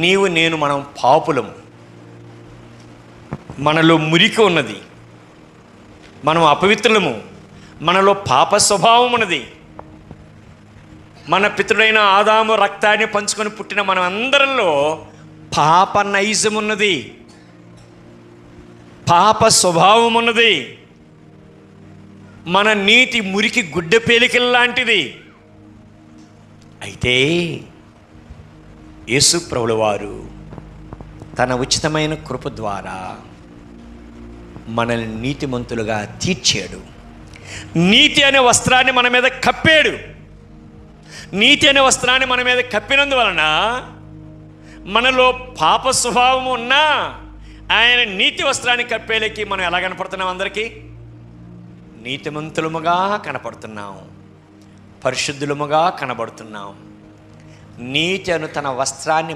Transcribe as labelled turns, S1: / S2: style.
S1: నీవు నేను మనం పాపులం, మనలో మురికి ఉన్నది, మనం అపవిత్రులము, మనలో పాప స్వభావం ఉన్నది. మన పితృడైన ఆదాము రక్తాన్ని పంచుకొని పుట్టిన మనం అందరిలో పాప నైజం ఉన్నది, పాప స్వభావం ఉన్నది. మన నీతి మురికి గుడ్డ పేలికల లాంటిది. అయితే యేసు ప్రభుల వారు తన ఉచితమైన కృప ద్వారా మనల్ని నీతిమంతులుగా తీర్చాడు. నీతి అనే వస్త్రాన్ని మన మీద కప్పాడు. నీతి అనే వస్త్రాన్ని మన మీద కప్పినందువలన మనలో పాప స్వభావం ఉన్నా ఆయన నీతి వస్త్రాన్ని కప్పేలకి మనం ఎలా కనపడుతున్నాం? అందరికీ నీతిమంతులముగా కనపడుతున్నాం, పరిశుద్ధులముగా కనబడుతున్నాం. నీతి అను తన వస్త్రాన్ని